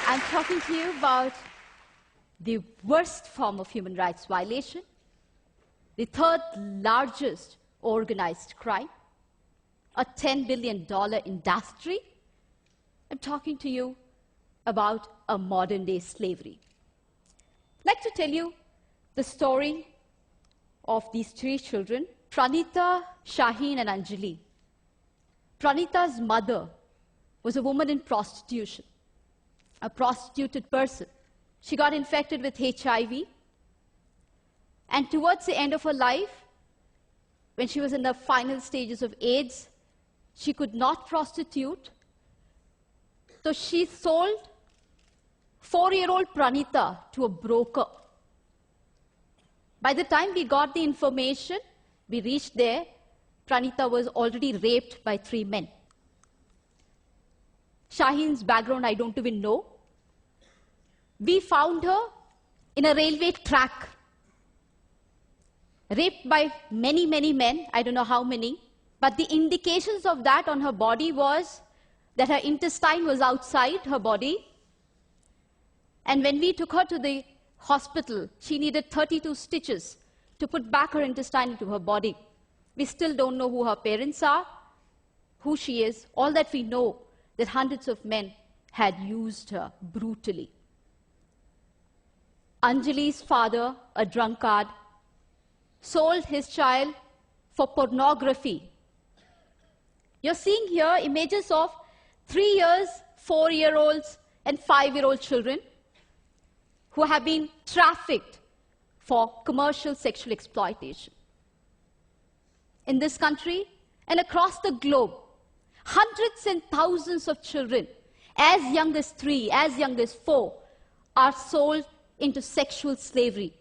I'm talking to you about the worst form of human rights violation, the third largest organized crime, a $10 billion industry. I'm talking to you about a modern-day slavery. I'd like to tell you the story of these three children, Pranita, Shaheen, and Anjali. Pranita's mother was a woman in prostitution, a prostituted person. She got infected with HIV, and towards the end of her life, when she was in the final stages of AIDS, she could not prostitute, so she sold 4-year-old Pranita to a broker. By the time we got the information, we reached there, Pranita was already raped by 3 men. Shaheen's background I don't even know. We found her in a railway track, raped by many, many men, I don't know how many, but the indications of that on her body was that her intestine was outside her body. And when we took her to the hospital, she needed 32 stitches to put back her intestine into her body. We still don't know who her parents are, who she is. All that we know, that hundreds of men had used her brutally. Anjali's father, a drunkard, sold his child for pornography. You're seeing here images of 3 years, 4-year-olds, and 5-year-old children who have been trafficked for commercial sexual exploitation. In this country and across the globe, hundreds and thousands of children, as young as 3, as young as 4, are sold into sexual slavery.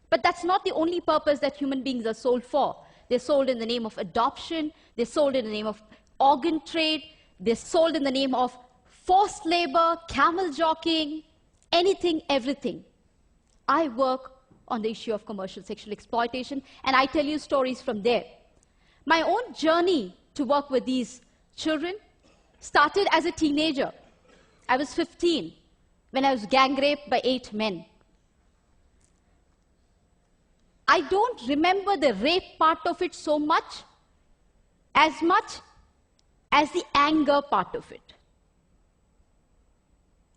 But that's not the only purpose that human beings are sold for. They're sold in the name of adoption, they're sold in the name of organ trade, they're sold in the name of forced labor, camel jockeying, anything, everything. I work on the issue of commercial sexual exploitation, and I tell you stories from there. My own journey to work with these children started as a teenager. I was 15 when I was gang raped by 8 men. I don't remember the rape part of it so much as the anger part of it.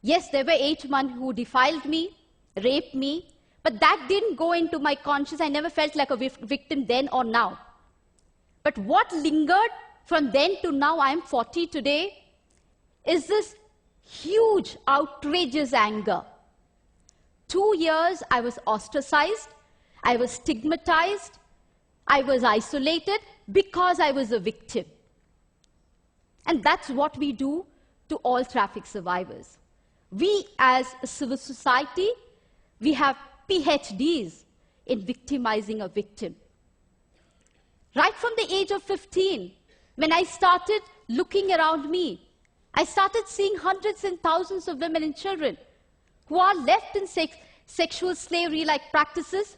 Yes, there were 8 men who defiled me, raped me, but that didn't go into my conscience. I never felt like a victim then or now. But what lingered from then to now, I'm 40 today, is this huge, outrageous anger. 2 years I was ostracized, I was stigmatized, I was isolated because I was a victim. And that's what we do to all traffic survivors. We as a civil society, we have PhDs in victimizing a victim. Right from the age of 15, when I started looking around me, I started seeing hundreds and thousands of women and children who are left in sexual slavery-like practices,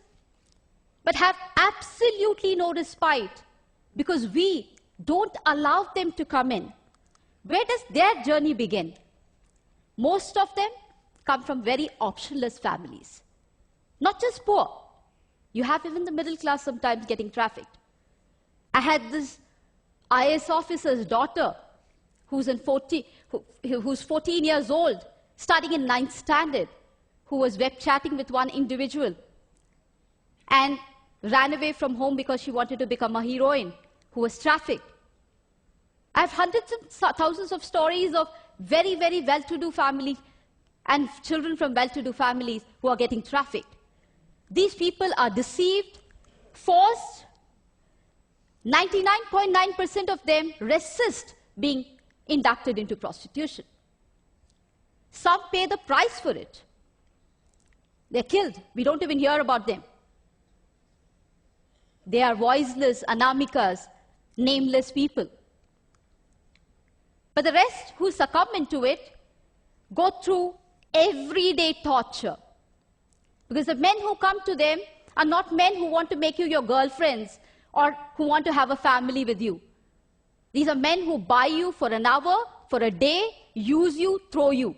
but have absolutely no respite because we don't allow them to come in. Where does their journey begin? Most of them come from very optionless families. Not just poor. You have even the middle class sometimes getting trafficked. I had this IAS officer's daughter who's 14 years old, studying in 9th standard, who was web chatting with one individual and ran away from home because she wanted to become a heroine, who was trafficked. I have hundreds and thousands of stories of very, very well-to-do families and children from well-to-do families who are getting trafficked. These people are deceived, forced. 99.9% of them resist being inducted into prostitution. Some pay the price for it. They're killed. We don't even hear about them. They are voiceless, anamikas, nameless people. But the rest who succumb into it go through everyday torture. Because the men who come to them are not men who want to make you your girlfriends or who want to have a family with you. These are men who buy you for an hour, for a day, use you, throw you.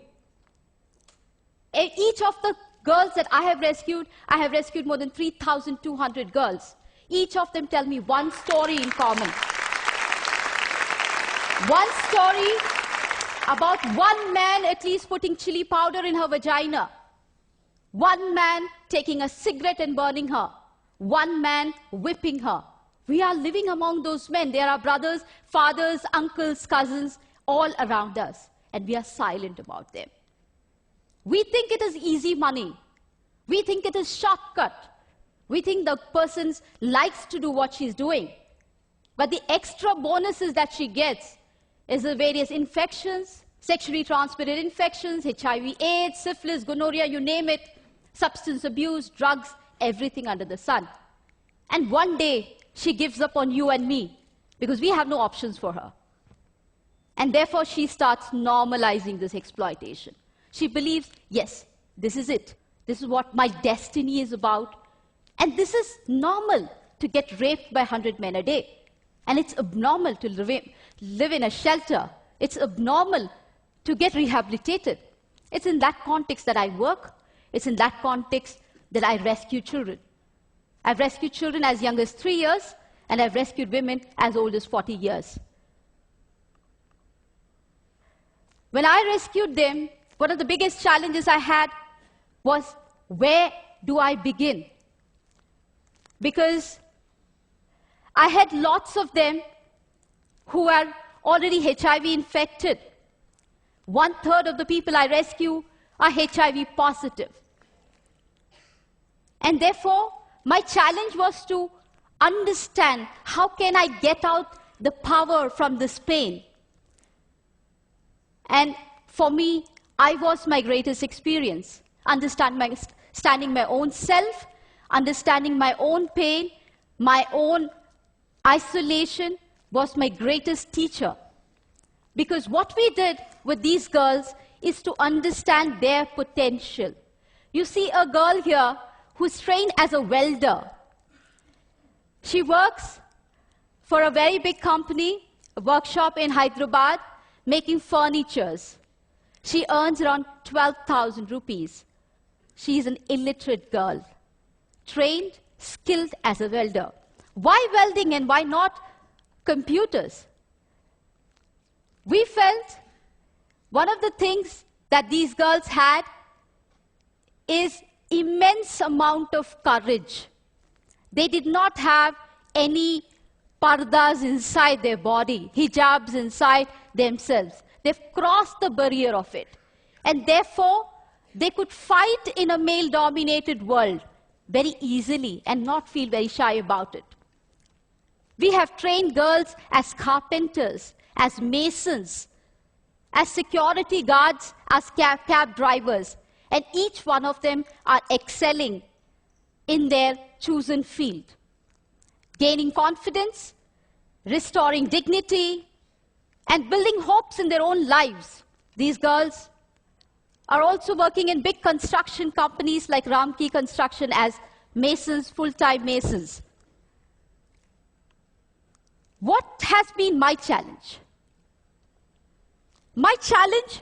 Each of the girls that I have rescued more than 3,200 girls. Each of them tell me one story in common. One story about one man at least putting chili powder in her vagina. One man taking a cigarette and burning her. One man whipping her. We are living among those men. There are brothers, fathers, uncles, cousins, all around us. And we are silent about them. We think it is easy money. We think it is shortcut. We think the person likes to do what she's doing. But the extra bonuses that she gets is the various infections, sexually transmitted infections, HIV, AIDS, syphilis, gonorrhea, you name it, substance abuse, drugs, everything under the sun. And one day, she gives up on you and me because we have no options for her. And therefore, she starts normalizing this exploitation. She believes, yes, this is it. This is what my destiny is about. And this is normal to get raped by 100 men a day. And it's abnormal to live in a shelter. It's abnormal to get rehabilitated. It's in that context that I work. It's in that context that I rescue children. I've rescued children as young as 3 years, and I've rescued women as old as 40 years. When I rescued them, one of the biggest challenges I had was, where do I begin? Because I had lots of them who were already HIV infected. 1/3 of the people I rescue are HIV positive. And therefore, my challenge was to understand how can I get out the power from this pain. And for me, I was my greatest experience. Understanding my own self, understanding my own pain, my own isolation was my greatest teacher. Because what we did with these girls is to understand their potential. You see a girl here who's trained as a welder. She works for a very big company, a workshop in Hyderabad, making furnitures. She earns around 12,000 rupees. She is an illiterate girl, trained, skilled as a welder. Why welding and why not computers? We felt one of the things that these girls had is immense amount of courage. They did not have any pardas inside their body, hijabs inside themselves. They've crossed the barrier of it. And therefore, they could fight in a male-dominated world very easily and not feel very shy about it. We have trained girls as carpenters, as masons, as security guards, as cab drivers. And each one of them are excelling in their chosen field, gaining confidence, restoring dignity, and building hopes in their own lives. These girls are also working in big construction companies like Ramki Construction as masons, full-time masons. What has been my challenge? My challenge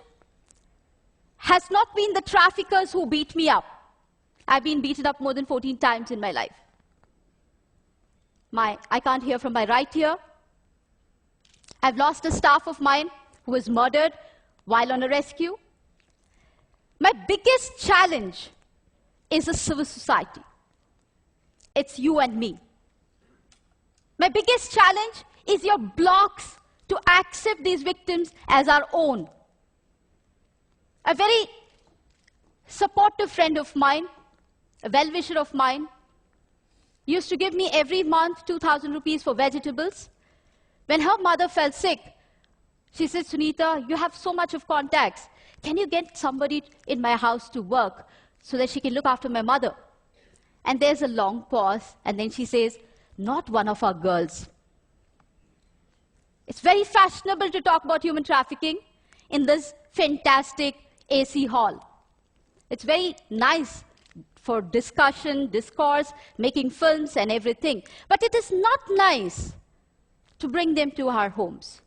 has not been the traffickers who beat me up. I've been beaten up more than 14 times in my life. I can't hear from my right ear. I've lost a staff of mine who was murdered while on a rescue. My biggest challenge is a civil society. It's you and me. My biggest challenge is your blocks to accept these victims as our own. A very supportive friend of mine, a well-wisher of mine, used to give me every month 2,000 rupees for vegetables. When her mother fell sick, she said, Sunita, you have so much of contacts. Can you get somebody in my house to work so that she can look after my mother? And there's a long pause, and then she says, not one of our girls. It's very fashionable to talk about human trafficking in this fantastic AC hall. It's very nice for discussion, discourse, making films and everything. But it is not nice to bring them to our homes.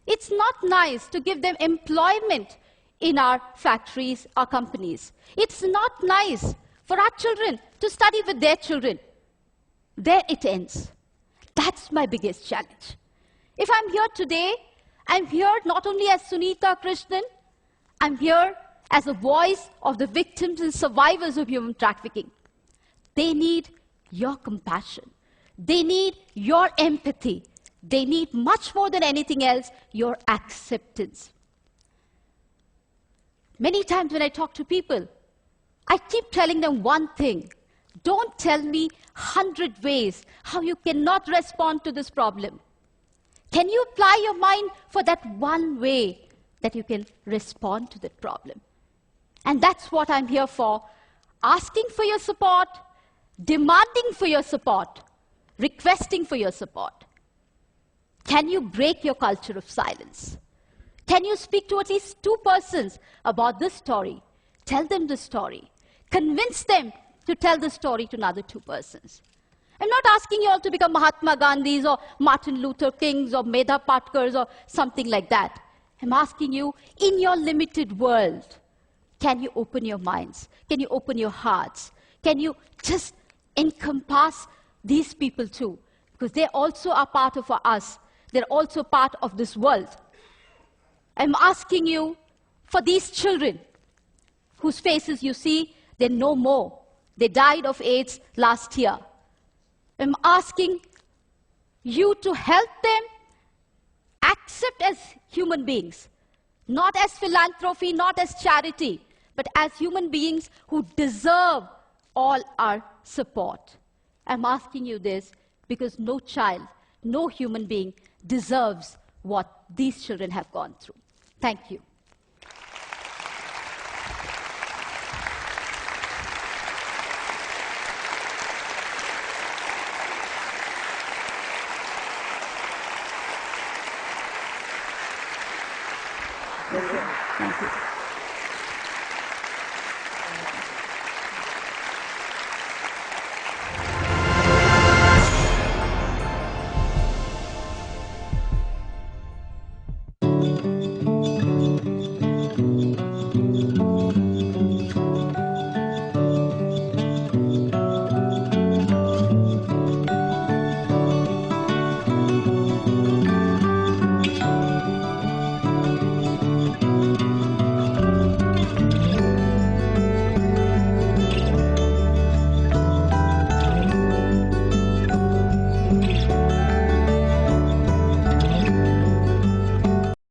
It's not nice to give them employment in our factories, our companies. It's not nice for our children to study with their children. There it ends. That's my biggest challenge. If I'm here today, I'm here not only as Sunita Krishnan, I'm here as a voice of the victims and survivors of human trafficking. They need your compassion. They need your empathy. They need much more than anything else, your acceptance. Many times when I talk to people, I keep telling them one thing. Don't tell me 100 ways how you cannot respond to this problem. Can you apply your mind for that one way that you can respond to that problem? And that's what I'm here for. Asking for your support, demanding for your support, requesting for your support. Can you break your culture of silence? Can you speak to at least 2 persons about this story? Tell them the story. Convince them to tell the story to another 2 persons. I'm not asking you all to become Mahatma Gandhis or Martin Luther Kings or Medha Patkars or something like that. I'm asking you, in your limited world, can you open your minds? Can you open your hearts? Can you just encompass these people too? Because they also are part of us. They're also part of this world. I'm asking you for these children whose faces you see, they're no more. They died of AIDS last year. I'm asking you to help them accept as human beings, not as philanthropy, not as charity, but as human beings who deserve all our support. I'm asking you this because no child, no human being deserves what these children have gone through. Thank you.